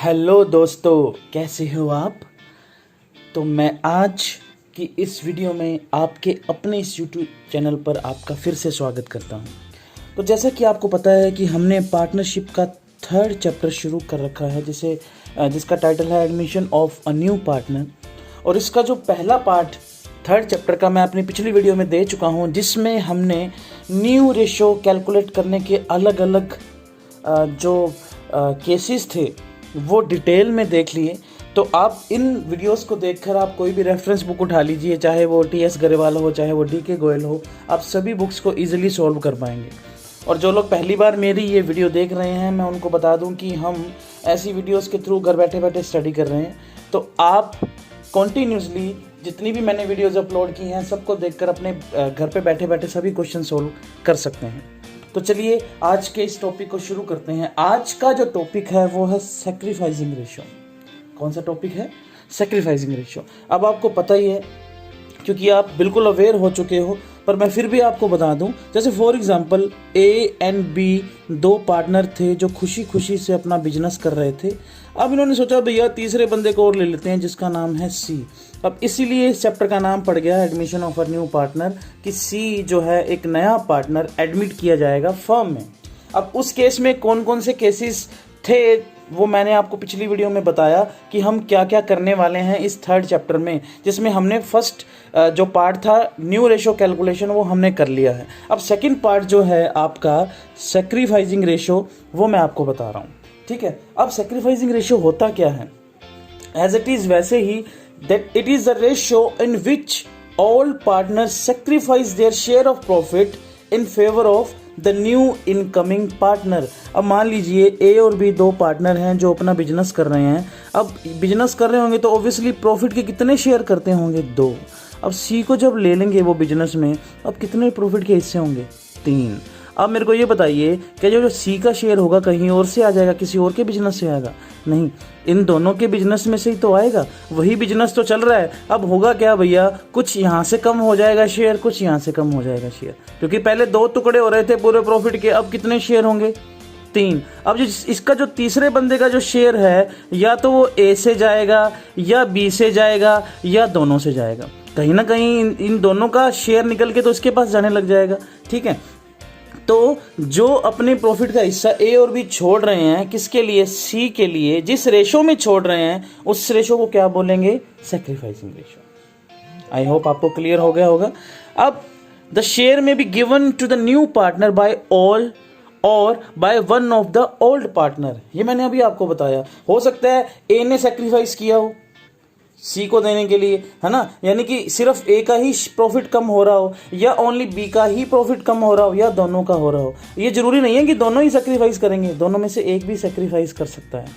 Hello दोस्तों, कैसे हो आप। तो मैं आज की इस वीडियो में आपके अपने इस यूट्यूब चैनल पर आपका फिर से स्वागत करता हूं। तो जैसा कि आपको पता है कि हमने पार्टनरशिप का थर्ड चैप्टर शुरू कर रखा है जिसका टाइटल है admission of a new partner. और इसका जो पहला पार्ट थर्ड चैप्टर का मैं अपनी पिछली वीडियो में दे चुका हूं, जिसमें हमने न्यू रेशो कैलकुलेट करने के अलग अलग जो केसेस थे वो डिटेल में देख लिए। तो आप इन वीडियोस को देखकर आप कोई भी रेफरेंस बुक उठा लीजिए, चाहे वो टी.एस. गरेवाल हो, चाहे वो डी.के. गोयल हो, आप सभी बुक्स को इजीली सॉल्व कर पाएंगे। और जो लोग पहली बार मेरी ये वीडियो देख रहे हैं, मैं उनको बता दूं कि हम ऐसी वीडियोस के थ्रू घर बैठे बैठे स्टडी कर रहे हैं। तो आप कॉन्टीन्यूसली जितनी भी मैंने वीडियोज़ अपलोड की हैं सबको देखकर अपने घर पे बैठे बैठे सभी क्वेश्चन सोल्व कर सकते हैं। तो चलिए आज के इस टॉपिक को शुरू करते हैं। आज का जो टॉपिक है वो है सैक्रिफाइसिंग रेशियो। कौन सा टॉपिक है? Sacrificing ratio. अब आपको पता ही है क्योंकि आप बिल्कुल अवेयर हो चुके हो, पर मैं फिर भी आपको बता दूं। जैसे for example A and B दो पार्टनर थे जो खुशी खुशी से अपना बिजनेस कर रहे थे। अब इन्होंने सोचा भैया तीसरे बंदे को और ले लेते हैं जिसका नाम है सी। अब इसीलिए इस चैप्टर का नाम पड़ गया admission of a new partner, कि सी जो है एक नया पार्टनर एडमिट किया जाएगा फर्म में। अब उस केस में कौन कौन से केसेस थे वो मैंने आपको पिछली वीडियो में बताया कि हम क्या क्या करने वाले हैं इस थर्ड चैप्टर में, जिसमें हमने फर्स्ट जो पार्ट था न्यू रेशो कैलकुलेशन वो हमने कर लिया है। अब सेकंड पार्ट जो है आपका सैक्रिफाइसिंग रेशो वो मैं आपको बता रहा हूँ, ठीक है। अब सैक्रिफाइसिंग रेशो होता क्या है? एज इट इज वैसे ही that it is a ratio in which all partners sacrifice their share of profit in favor of the new incoming partner। अब मान लीजिए ए और बी दो पार्टनर हैं जो अपना बिजनेस कर रहे हैं। अब बिजनेस कर रहे होंगे तो ऑब्वियसली प्रॉफिट के कितने शेयर करते होंगे? 2। अब सी को जब ले लेंगे वो बिजनेस में, अब कितने प्रॉफिट के हिस्से होंगे? 3। अब मेरे को ये बताइए कि जो सी का शेयर होगा कहीं और से आ जाएगा, किसी और के बिजनेस से आएगा? नहीं, इन दोनों के बिजनेस में से ही तो आएगा। वही बिजनेस तो चल रहा है। अब होगा क्या भैया, कुछ यहाँ से कम हो जाएगा शेयर, कुछ यहाँ से कम हो जाएगा शेयर, क्योंकि पहले 2 टुकड़े हो रहे थे पूरे प्रॉफिट के। अब कितने शेयर होंगे? 3। अब जो इसका जो तीसरे बंदे का जो शेयर है, या तो वो ए से जाएगा या बी से जाएगा या दोनों से जाएगा। कहीं ना कहीं इन दोनों का शेयर निकल के तो इसके पास जाने लग जाएगा, ठीक है। तो जो अपने प्रॉफिट का हिस्सा ए और बी छोड़ रहे हैं, किसके लिए? सी के लिए। जिस रेशो में छोड़ रहे हैं उस रेशो को क्या बोलेंगे? Sacrificing ratio. आई होप आपको क्लियर हो गया होगा। अब द शेयर में be given to the new partner by all और by one of the old partner. ये मैंने अभी आपको बताया। हो सकता है ए ने सैक्रिफाइस किया हो सी को देने के लिए, है ना, यानी कि सिर्फ ए का ही प्रॉफिट कम हो रहा हो, या ओनली बी का ही प्रॉफिट कम हो रहा हो, या दोनों का हो रहा हो। ये जरूरी नहीं है कि दोनों ही सैक्रिफाइस करेंगे, दोनों में से एक भी सैक्रिफाइस कर सकता है,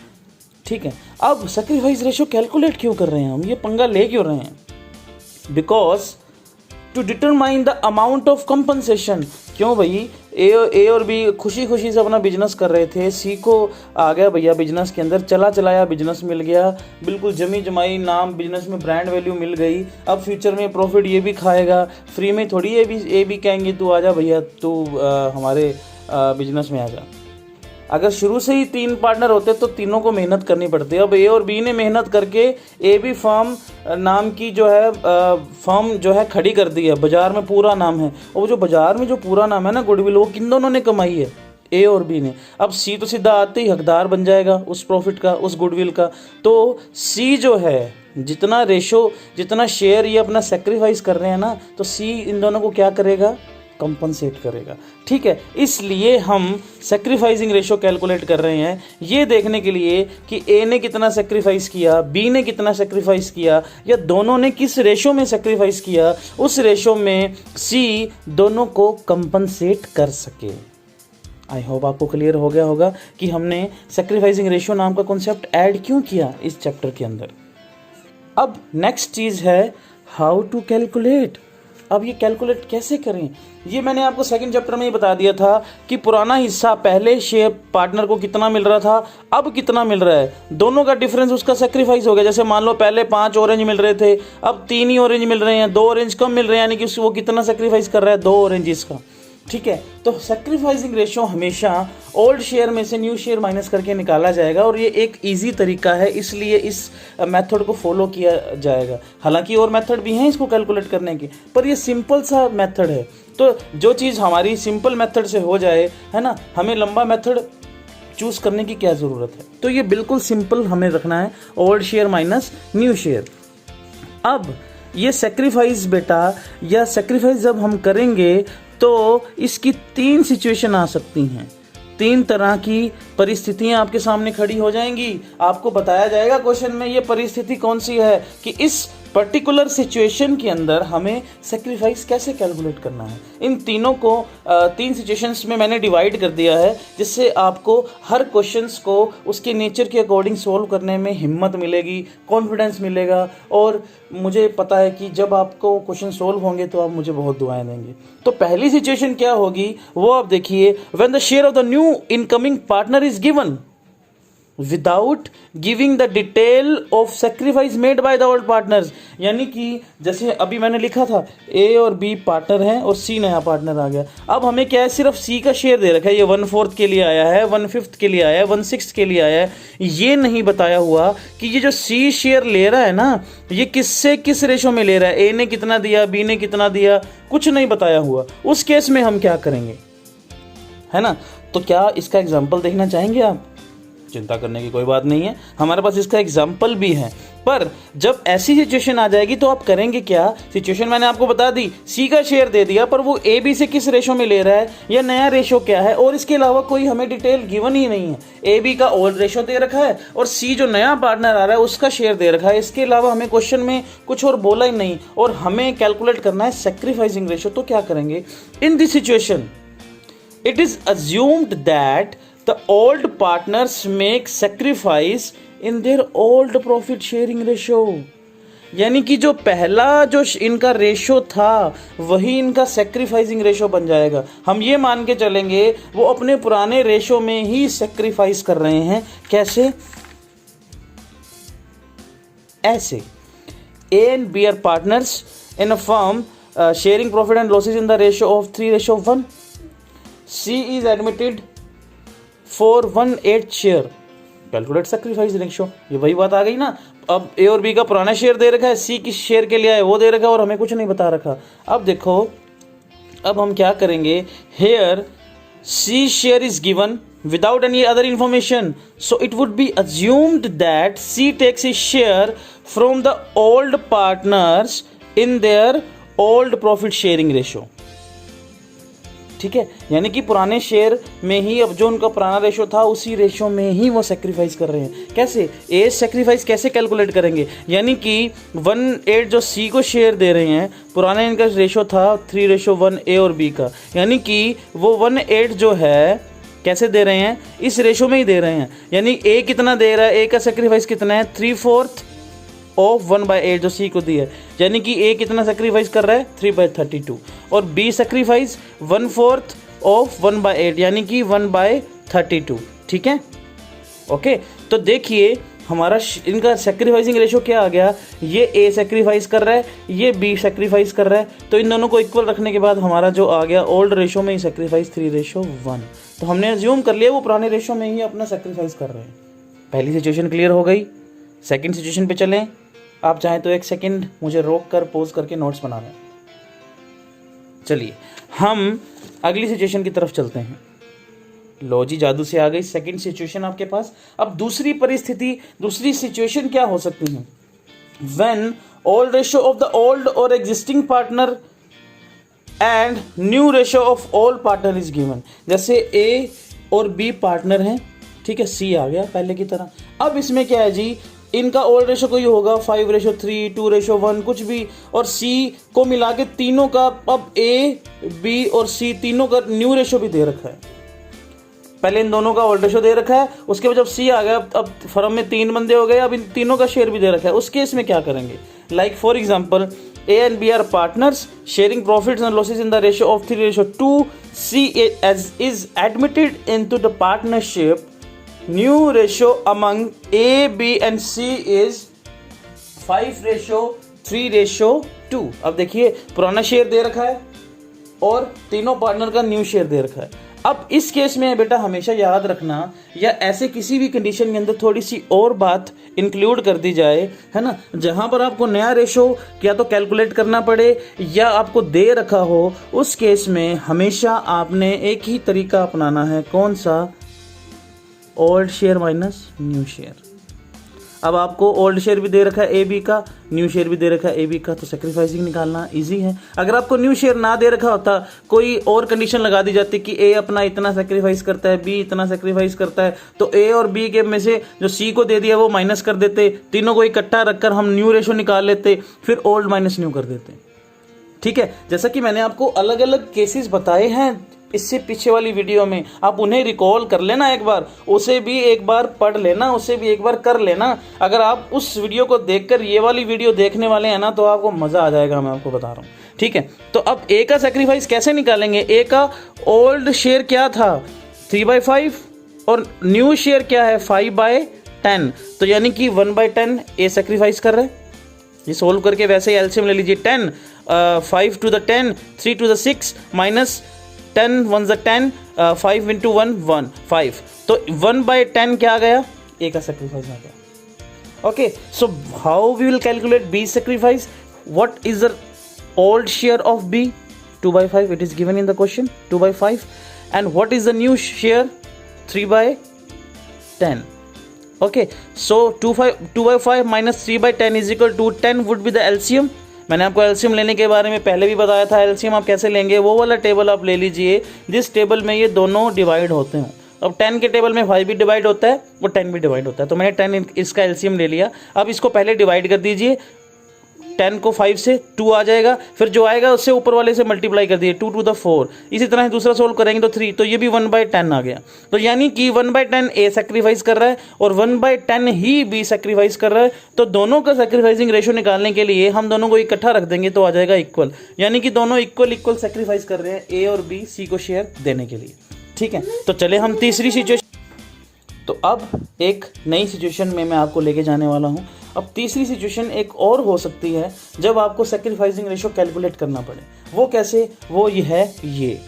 ठीक है। अब सैक्रिफाइस रेशो कैलकुलेट क्यों कर रहे हैं हम, ये पंगा ले क्यों रहे हैं? Because to determine the amount of compensation. क्यों भाई, ए और बी खुशी खुशी से अपना बिजनेस कर रहे थे। सी को आ गया भैया बिजनेस के अंदर, चलाया बिजनेस मिल गया, बिल्कुल जमी जमाई नाम, बिजनेस में ब्रांड वैल्यू मिल गई। अब फ्यूचर में प्रॉफिट ये भी खाएगा, फ्री में थोड़ी ए बी कहेंगे तू आजा भैया, तू हमारे बिजनेस में आ जा। अगर शुरू से ही 3 पार्टनर होते तो तीनों को मेहनत करनी पड़ती है। अब ए और बी ने मेहनत करके ए बी फर्म नाम की जो है फर्म जो है खड़ी कर दी है, बाजार में पूरा नाम है। और वो जो बाजार में जो पूरा नाम है ना, गुडविल, वो किन दोनों ने कमाई है? ए और बी ने। अब सी तो सीधा आते ही हकदार बन जाएगा उस प्रॉफिट का, उस गुडविल का। तो सी जो है जितना रेशो, जितना शेयर ये अपना सेक्रीफाइस कर रहे हैं ना, तो सी इन दोनों को क्या करेगा? कंपनसेट करेगा, ठीक है। इसलिए हम सैक्रिफाइसिंग रेशो कैलकुलेट कर रहे हैं, ये देखने के लिए कि ए ने कितना सैक्रिफाइस किया, बी ने कितना सैक्रिफाइस किया, या दोनों ने किस रेशो में सैक्रिफाइस किया, उस रेशो में सी दोनों को कंपनसेट कर सके। आई होप आपको क्लियर हो गया होगा कि हमने सैक्रिफाइसिंग रेशो नाम का कॉन्सेप्ट ऐड क्यों किया इस चैप्टर के अंदर। अब नेक्स्ट चीज़ है हाउ टू कैलकुलेट। अब ये कैलकुलेट कैसे करें, ये मैंने आपको सेकंड चैप्टर में ही बता दिया था कि पुराना हिस्सा पहले शेयर पार्टनर को कितना मिल रहा था, अब कितना मिल रहा है, दोनों का डिफरेंस उसका सेक्रीफाइस हो गया। जैसे मान लो पहले 5 ऑरेंज मिल रहे थे, अब 3 ही ऑरेंज मिल रहे हैं, 2 ऑरेंज कम मिल रहे हैं, यानी कि वो कितना सेक्रीफाइस कर रहा है? 2 ऑरेंज का। ठीक है, तो सैक्रिफाइसिंग रेशियो हमेशा ओल्ड शेयर में से न्यू शेयर माइनस करके निकाला जाएगा और ये एक इजी तरीका है, इसलिए इस मेथड को फॉलो किया जाएगा। हालांकि और मेथड भी हैं इसको कैलकुलेट करने की, पर ये सिंपल सा मेथड है। तो जो चीज़ हमारी सिंपल मेथड से हो जाए, है ना, हमें लंबा मेथड चूज़ करने की क्या ज़रूरत है। तो ये बिल्कुल सिंपल हमें रखना है, old share minus new share. अब ये सेक्रीफाइस बेटा, या सेक्रीफाइस जब हम करेंगे तो इसकी 3 सिचुएशन आ सकती हैं, 3 तरह की परिस्थितियां आपके सामने खड़ी हो जाएंगी। आपको बताया जाएगा क्वेश्चन में ये परिस्थिति कौन सी है कि इस पर्टिकुलर सिचुएशन के अंदर हमें सेक्रीफाइस कैसे कैलकुलेट करना है। इन तीनों को 3 सिचुएशंस में मैंने डिवाइड कर दिया है, जिससे आपको हर क्वेश्चंस को उसके नेचर के अकॉर्डिंग सोल्व करने में हिम्मत मिलेगी, कॉन्फिडेंस मिलेगा, और मुझे पता है कि जब आपको क्वेश्चन सोल्व होंगे तो आप मुझे बहुत दुआएं देंगे। तो पहली सिचुएशन क्या होगी वो आप देखिए, when the share of the new incoming partner is given without giving the detail of sacrifice made by the old partners. यानी कि जैसे अभी मैंने लिखा था ए और बी पार्टनर हैं और सी नया पार्टनर आ गया। अब हमें क्या है, सिर्फ सी का शेयर दे रखा है, ये 1/4 के लिए आया है, 1/5 के लिए आया है, 1/6 के लिए आया है। ये नहीं बताया हुआ कि ये जो सी शेयर ले रहा है ना, ये किससे किस रेशो में ले रहा है, ए ने कितना दिया, बी ने कितना दिया, कुछ नहीं बताया हुआ। उस केस में हम क्या करेंगे, है ना। तो क्या इसका एग्जाम्पल देखना चाहेंगे आप? चिंता करने की कोई बात नहीं है, हमारे पास इसका एग्जाम्पल भी है। पर जब ऐसी सिचुएशन आ जाएगी तो आप करेंगे क्या। सिचुएशन मैंने आपको बता दी, सी का शेयर दे दिया, पर वो ए बी से किस रेशो में ले रहा है, या नया रेशो क्या है, और इसके अलावा कोई हमें डिटेल गिवन ही नहीं है। ए बी का ओल्ड रेशो दे रखा है और सी जो नया पार्टनर आ रहा है उसका शेयर दे रखा है। इसके अलावा हमें क्वेश्चन में कुछ और बोला ही नहीं, और हमें कैलकुलेट करना है सेक्रीफाइसिंग रेशो। तो क्या करेंगे in this situation, it is assumed that the old partners make sacrifice in their old profit sharing ratio। यानी कि जो पहला जो इनका रेशो था वही इनका सेक्रीफाइसिंग रेशो बन जाएगा। हम ये मान के चलेंगे वो अपने पुराने रेशो में ही सेक्रीफाइस कर रहे हैं। कैसे? ऐसे, A and B are partners in a firm sharing profit and losses in the ratio of 3:1। C is admitted for 1/8 share, calculate sacrifice ratio. ये वही बात आ गई ना। अब ए और बी का पुराना शेयर दे रखा है, सी किस शेयर के लिए है वो दे रखा है, और हमें कुछ नहीं बता रखा। अब देखो, अब हम क्या करेंगे, here C share is given without any other information, so it would be assumed that C takes his share from the old partners in their old profit sharing ratio। ठीक है, यानी कि पुराने शेयर में ही अब जो उनका पुराना रेशो था उसी रेशो में ही वो सेक्रीफाइस कर रहे हैं। कैसे? ए सेक्रीफाइस कैसे कैलकुलेट करेंगे, यानी कि 1/8 जो सी को शेयर दे रहे हैं, पुराने इनका रेशो था 3:1 ए और बी का, यानी कि वो 1/8 जो है कैसे दे रहे हैं, इस रेशो में ही दे रहे हैं। यानी ए कितना दे रहा है, ए का सेक्रीफाइस कितना है, 3/4 ऑफ 1/8 जो सी को दिया है। यानी कि ए कितना सेक्रीफाइस कर रहा है, 3/32, और बी सेक्रीफाइस 1/4 ऑफ 1/8 यानी कि 1/32। ठीक है, ओके। तो देखिए हमारा इनका सेक्रीफाइसिंग रेशो क्या आ गया, ये ए सेक्रीफाइस कर रहा है, ये बी सेक्रीफाइस कर रहा है, तो इन दोनों को इक्वल रखने के बाद हमारा जो आ गया ओल्ड रेशो में ही सेक्रीफाइस 3:1। तो हमने अज्यूम कर लिया वो पुराने रेशो में ही अपना सेक्रीफाइस कर रहे हैं। पहली सिचुएशन क्लियर हो गई। सेकंड सिचुएशन पे चलें। आप चाहें तो 1 सेकंड मुझे रोक कर पॉज करके नोट्स बना लें। चलिए हम अगली सिचुएशन की तरफ चलते हैं। लो जी, जादू से आ गई सेकंड सिचुएशन आपके पास। अब दूसरी परिस्थिति, दूसरी सिचुएशन क्या हो सकती है, when old ratio of the old और existing partner and new ratio of all partner is given. जैसे ए और बी पार्टनर हैं, ठीक है, सी आ गया पहले की तरह। अब इसमें क्या है जी, इनका ओल्ड रेशो कोई होगा 5:3, 2:1 कुछ भी, और सी को मिला के तीनों का, अब ए बी और सी तीनों का न्यू रेशो भी दे रखा है। पहले इन दोनों का ओल्ड रेशो दे रखा है, उसके बाद जब सी आ गया, अब फर्म में 3 बंदे हो गए, अब इन तीनों का शेयर भी दे रखा है। उस केस में क्या करेंगे, like for example A and B are partners sharing profits and losses in the ratio of 3:2। C is admitted into the partnership। New ratio among A, B and C is 5:3:2। अब देखिए पुराना share दे रखा है, और तीनों partner का new share दे रखा है। अब इस केस में बेटा हमेशा याद रखना, या ऐसे किसी भी कंडीशन के अंदर थोड़ी सी और बात इंक्लूड कर दी जाए, है ना, जहां पर आपको नया रेशो क्या तो कैलकुलेट करना पड़े या आपको दे रखा हो, उस केस में हमेशा आपने एक ही तरीका अपनाना है। कौन सा? Old share minus new share. अब आपको ओल्ड शेयर भी दे रखा है ए बी का, न्यू शेयर भी दे रखा है ए बी का, तो सेक्रीफाइसिंग निकालना इजी है। अगर आपको न्यू शेयर ना दे रखा होता, कोई और कंडीशन लगा दी जाती कि ए अपना इतना सेक्रीफाइस करता है, बी इतना सेक्रीफाइस करता है, तो ए और बी के में से जो सी को दे दिया वो माइनस कर देते, तीनों को इकट्ठा रखकर हम न्यू रेशो निकाल लेते, फिर ओल्ड माइनस न्यू कर देते। ठीक है, जैसा कि मैंने आपको अलग अलग केसेस बताए हैं इससे पीछे वाली वीडियो में, आप उन्हें रिकॉल कर लेना एक बार, उसे भी एक बार पढ़ लेना, उसे भी एक बार कर लेना। अगर आप उस वीडियो को देखकर ये वाली वीडियो देखने वाले हैं ना, तो आपको मज़ा आ जाएगा, मैं आपको बता रहा हूँ। ठीक है, तो अब ए का सेक्रीफाइस कैसे निकालेंगे? ए का ओल्ड शेयर क्या था? 3/5 और न्यू शेयर क्या है? 5/10। तो यानी कि 1/10 ए सेक्रीफाइस कर रहे हैं। ये सोल्व करके वैसे ही एलसीएम ले लीजिए। 10 5 to the 10 3 to the 6 minus 10 1 the 10 5 into 1 1 5। तो 1/10 क्या आ गया? ए का सेक्रीफाइस आ गया। Okay, so how we will calculate B sacrifice? What is the old share of B? 2/5, it is given in the question, 2/5। And what is the new share? 3/10। Okay, so 2/5 minus 3/10 is equal to 10 would be the LCM। मैंने आपको LCM लेने के बारे में पहले भी बताया था। एलसीएम आप कैसे लेंगे, वो वाला टेबल आप ले लीजिए जिस टेबल में ये दोनों डिवाइड होते हैं। अब 10 के टेबल में 5 भी डिवाइड होता है और 10 भी डिवाइड होता है, तो मैंने 10 इसका एलसीएम ले लिया। अब इसको पहले डिवाइड कर दीजिए, 10 को 5 से 2 आ जाएगा, फिर जो आएगा उससे ऊपर वाले से मल्टीप्लाई कर दिए, 2 to the 4। इसी तरह दूसरा सोल्व करेंगे तो 3, तो ये भी 1/10 आ गया। तो यानी कि 1/10 ए सेक्रीफाइस कर रहा है और 1/10 ही बी सेक्रीफाइस कर रहा है। तो दोनों का सेक्रीफाइसिंग रेशो निकालने के लिए हम दोनों को इकट्ठा रख देंगे तो आ जाएगा इक्वल, यानी कि दोनों इक्वल सेक्रीफाइस कर रहे हैं, ए और बी सी को शेयर देने के लिए। ठीक है, तो चले हम तीसरी सिचुएशन। तो अब एक नई सिचुएशन में मैं आपको लेके जाने वाला हूँ। अब तीसरी सिचुएशन एक और हो सकती है जब आपको सेक्रीफाइसिंग रेशो कैलकुलेट करना पड़े। वो कैसे? वो ये है, ये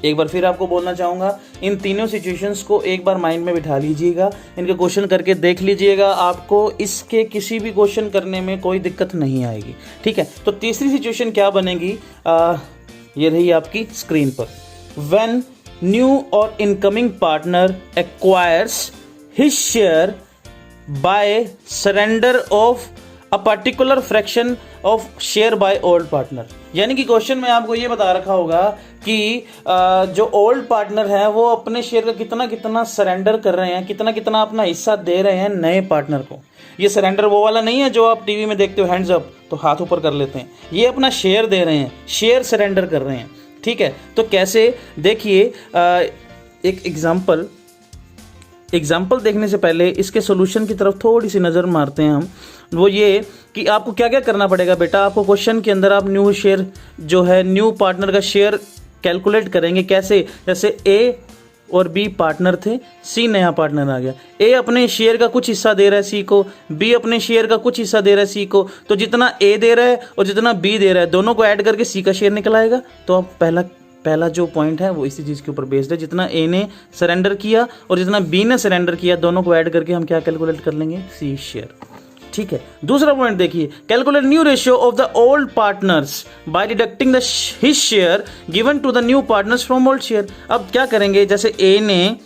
एक बार फिर आपको बोलना चाहूँगा, इन तीनों सिचुएशंस को एक बार माइंड में बिठा लीजिएगा, इनके क्वेश्चन करके देख लीजिएगा, आपको इसके किसी भी क्वेश्चन करने में कोई दिक्कत नहीं आएगी। ठीक है, तो तीसरी सिचुएशन क्या बनेगी? ये रही आपकी स्क्रीन पर। व्हेन न्यू और incoming partner acquires his share by surrender of a particular fraction of share by old partner। यानी कि क्वेश्चन में आपको ये बता रखा होगा कि जो ओल्ड पार्टनर है वो अपने शेयर का कितना कितना सरेंडर कर रहे हैं, कितना कितना अपना हिस्सा दे रहे हैं नए पार्टनर को। ये सरेंडर वो वाला नहीं है जो आप टीवी में देखते हो, हैंड्स अप तो हाथ ऊपर कर लेते हैं। ये अपना शेयर दे रहे हैं, शेयर सरेंडर कर रहे हैं। ठीक है, तो कैसे? देखिए, एक एग्जाम्पल देखने से पहले इसके सॉल्यूशन की तरफ थोड़ी सी नज़र मारते हैं हम। वो ये कि आपको क्या क्या करना पड़ेगा बेटा। आपको क्वेश्चन के अंदर आप न्यू शेयर जो है, न्यू पार्टनर का शेयर कैलकुलेट करेंगे। कैसे? जैसे ए और बी पार्टनर थे, सी नया पार्टनर आ गया। ए अपने शेयर का कुछ हिस्सा दे रहा है सी को, बी अपने शेयर का कुछ हिस्सा दे रहा है सी को। तो जितना ए दे रहा है और जितना बी दे रहा है, दोनों को ऐड करके सी का शेयर निकल आएगा। तो अब पहला जो पॉइंट है वो इसी चीज़ के ऊपर बेस्ड है। जितना ए ने सरेंडर किया और जितना बी ने सरेंडर किया, दोनों को ऐड करके हम क्या कैलकुलेट कर लेंगे? C share. ठीक है, दूसरा पॉइंट देखिए, calculate new ratio of the old partners by deducting the his share given to the new partners from old share. अब क्या करेंगे? जैसे ए ने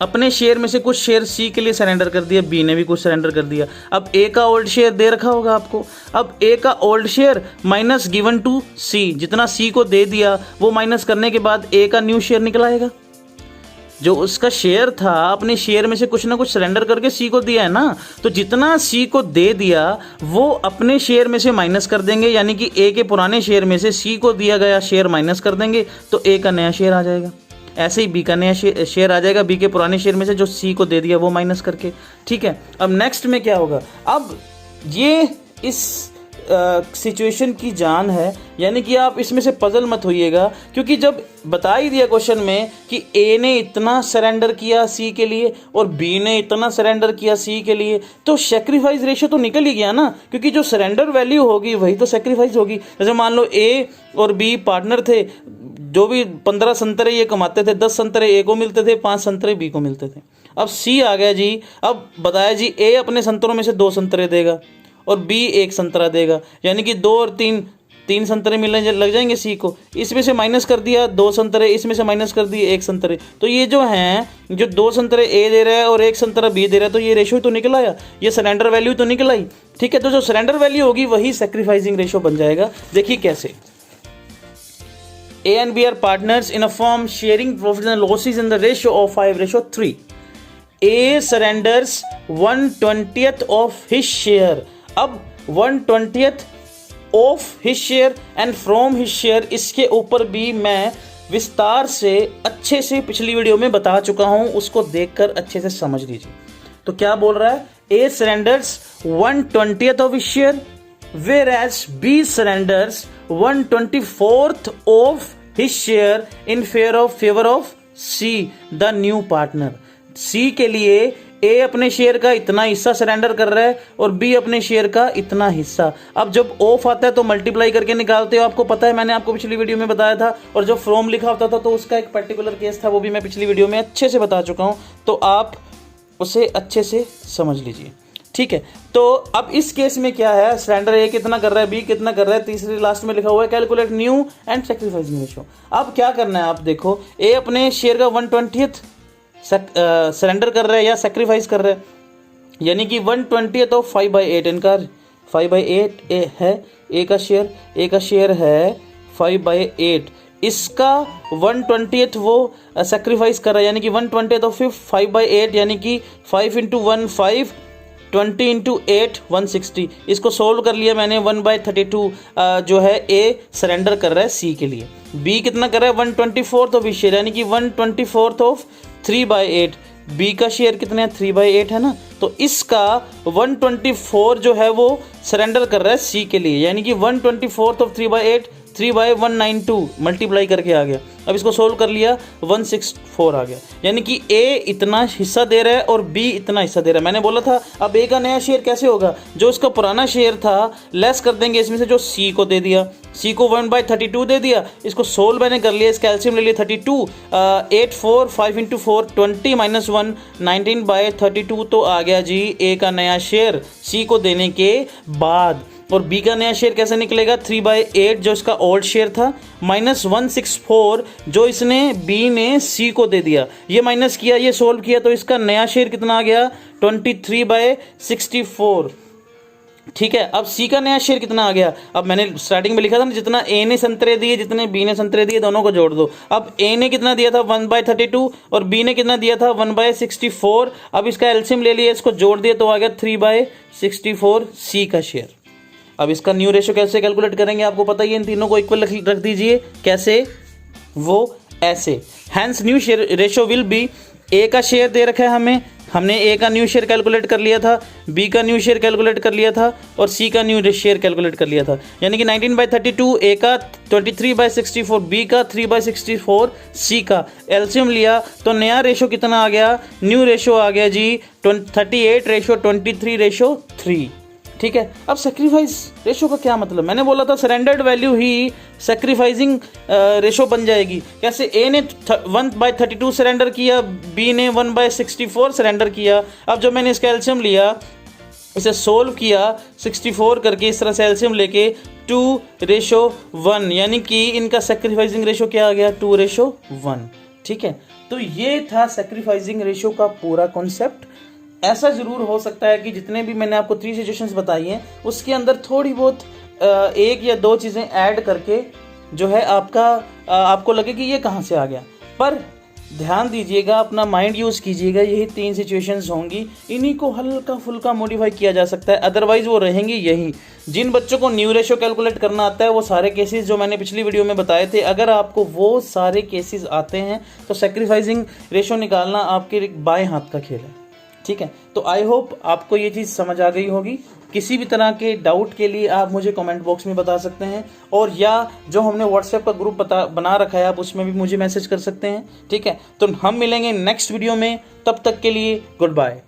अपने शेयर में से कुछ शेयर सी के लिए सरेंडर कर दिया, बी ने भी कुछ सरेंडर कर दिया। अब ए का ओल्ड शेयर दे रखा होगा आपको। अब ए का old share minus given to C, जितना सी को दे दिया वो माइनस करने के बाद ए का न्यू शेयर निकल आएगा। जो उसका शेयर था, अपने शेयर में से कुछ ना कुछ सरेंडर करके सी को दिया है ना, तो जितना सी को दे दिया वो अपने शेयर में से माइनस कर देंगे, यानी कि ए के पुराने शेयर में से सी को दिया गया शेयर माइनस कर देंगे, तो ए का नया शेयर आ जाएगा। ऐसे ही बी का नया शेयर आ जाएगा, बी के पुराने शेयर में से जो सी को दे दिया वो माइनस करके। ठीक है, अब नेक्स्ट में क्या होगा? अब ये इस सिचुएशन की जान है, यानी कि आप इसमें से पजल मत होइएगा, क्योंकि जब बता ही दिया क्वेश्चन में कि ए ने इतना सरेंडर किया सी के लिए और बी ने इतना सरेंडर किया सी के लिए, तो सेक्रीफाइस रेशियो तो निकल ही गया ना, क्योंकि जो सरेंडर वैल्यू होगी वही तो सेक्रीफाइस होगी। जैसे मान लो ए और बी पार्टनर थे, जो भी 15 संतरे ये कमाते थे, 10 संतरे ए को मिलते थे, 5 संतरे बी को मिलते थे। अब सी आ गया जी, अब बताया जी ए अपने संतरों में से 2 संतरे देगा और बी 1 संतरा देगा, यानी कि 2 और 3 संतरे मिलने लग जाएंगे सी को। इसमें से माइनस कर दिया 2 संतरे, इसमें से माइनस कर दिए 1 संतरे, तो ये जो हैं, जो 2 संतरे ए दे रहा है और 1 संतरा बी दे रहा है, तो ये रेशियो तो निकल आया, ये सरेंडर वैल्यू तो निकल आई। ठीक है, तो जो सरेंडर वैल्यू होगी वही सेक्रीफाइसिंग रेशियो बन जाएगा। देखिए कैसे, A and B are partners in a firm sharing profits and losses in the ratio of 5:3. A surrenders 1/20th of his share. अब 1/20th of his share and from his share, इसके ऊपर भी मैं विस्तार से अच्छे से पिछली वीडियो में बता चुका हूं, उसको देखकर अच्छे से समझ लीजिए। तो क्या बोल रहा है, A surrenders 1/20th of his share whereas B surrenders 1/24th of his share in favor of C the new partner. C के लिए A अपने शेयर का इतना हिस्सा सरेंडर कर रहा है और B अपने शेयर का इतना हिस्सा। अब जब ऑफ आता है तो मल्टीप्लाई करके निकालते हो, आपको पता है, मैंने आपको पिछली वीडियो में बताया था। और जब फ्रॉम लिखा होता था तो उसका एक पर्टिकुलर केस था, वो भी मैं पिछली वीडियो में अच्छे से बता चुका हूं, तो आप उसे अच्छे से समझ लीजिए। ठीक है, तो अब इस केस में क्या है, सरेंडर ए कितना कर रहा है, बी कितना कर रहा है, तीसरे लास्ट में लिखा हुआ है calculate new and sacrificing ratio. अब क्या करना है, आप देखो, ए अपने शेयर का 1/20th सरेंडर कर रहा है या सेक्रीफाइस कर रहा है, यानी कि 1/20th ऑफ 5/8, इनका 5/8 ए है, ए का शेयर है 5/8, इसका 1/20th वो सेक्रीफाइस कर रहा है, यानी कि 1/20th ऑफ 5/8, यानी कि 5 × 1 5, 20 × 8 160। इसको सोल्व कर लिया मैंने, 1/32 जो है ए सरेंडर कर रहा है सी के लिए। बी कितना कर रहा है, 1/24th ऑफ शेयर, यानी कि 1/24th ऑफ 3/8। बी का शेयर कितना है, 3/8 है ना, तो इसका 1/24 जो है वो सरेंडर कर रहा है सी के लिए, यानी कि 1/24th ऑफ 3/8 3/192 मल्टीप्लाई करके आ गया। अब इसको सोल्व कर लिया, 164 आ गया, यानी कि ए इतना हिस्सा दे रहा है और बी इतना हिस्सा दे रहा है। मैंने बोला था अब ए का नया शेयर कैसे होगा, जो इसका पुराना शेयर था लेस कर देंगे इसमें से जो सी को दे दिया, सी को 1/32 दे दिया, इसको सोल्व मैंने कर लिया, इसका एलसीएम ले लिया 32, 8 4 5 × 4 20 - 1 19/32, तो आ गया जी ए का नया शेयर सी को देने के बाद। और बी का नया शेयर कैसे निकलेगा, 3/8 जो इसका ओल्ड शेयर था माइनस 164 जो इसने बी ने सी को दे दिया, ये माइनस किया, ये सोल्व किया, तो इसका नया शेयर कितना आ गया, 23/64। ठीक है, अब सी का नया शेयर कितना आ गया, अब मैंने स्टार्टिंग में लिखा था ना, जितना ए ने संतरे दिए जितने बी ने संतरे दिए दोनों को जोड़ दो। अब ए ने कितना दिया था 1/32 और बी ने कितना दिया था 1/64। अब इसका एलसीएम ले लिया, इसको जोड़ दिया तो आ गया 3/64 सी का शेयर। अब इसका न्यू रेशियो कैसे कैलकुलेट करेंगे, आपको पता ही है, इन तीनों को इक्वल रख दीजिए। कैसे, वो ऐसे, hence new share ratio will be, A का शेयर दे रखा है हमने ए का न्यू शेयर कैलकुलेट कर लिया था, बी का न्यू शेयर कैलकुलेट कर लिया था और सी का न्यू शेयर कैलकुलेट कर लिया था, यानी कि 19/32 ए का, 23/64 बी का, 3/64 सी का। एलसीएम लिया तो नया रेशो कितना आ गया, न्यू रेशो आ गया जी 38:23:3। ठीक है, अब सेक्रीफाइस रेशो का क्या मतलब, मैंने बोला था सरेंडर्ड वैल्यू ही सेक्रीफाइसिंग रेशो बन जाएगी। कैसे, ए ने 1/32 सरेंडर किया, बी ने 1/64 सरेंडर किया। अब जब मैंने इसका एलसीएम लिया, इसे सोल्व किया 64 करके, इस तरह से एलसीएम लेके 2:1, यानी कि इनका सेक्रीफाइसिंग रेशो क्या आ गया, 2:1। ठीक है, तो ये था सेक्रीफाइसिंग रेशो का पूरा कॉन्सेप्ट। ऐसा जरूर हो सकता है कि जितने भी मैंने आपको 3 सिचुएशंस बताई हैं उसके अंदर थोड़ी बहुत 1 या 2 चीज़ें ऐड करके जो है आपको लगे कि ये कहाँ से आ गया, पर ध्यान दीजिएगा, अपना माइंड यूज़ कीजिएगा, यही 3 सिचुएशंस होंगी, इन्हीं को हल्का फुल्का मॉडिफाई किया जा सकता है, अदरवाइज वो रहेंगी यही। जिन बच्चों को न्यू रेशो कैलकुलेट करना आता है वो सारे केसेस जो मैंने पिछली वीडियो में बताए थे, अगर आपको वो सारे केसेस आते हैं तो सेक्रीफाइसिंग रेशो निकालना आपके बाएं हाथ का खेल है। ठीक है, तो आई होप आपको ये चीज़ समझ आ गई होगी। किसी भी तरह के डाउट के लिए आप मुझे कमेंट बॉक्स में बता सकते हैं, और या जो हमने व्हाट्सएप का ग्रुप बना रखा है आप उसमें भी मुझे मैसेज कर सकते हैं। ठीक है, तो हम मिलेंगे नेक्स्ट वीडियो में, तब तक के लिए गुड बाय।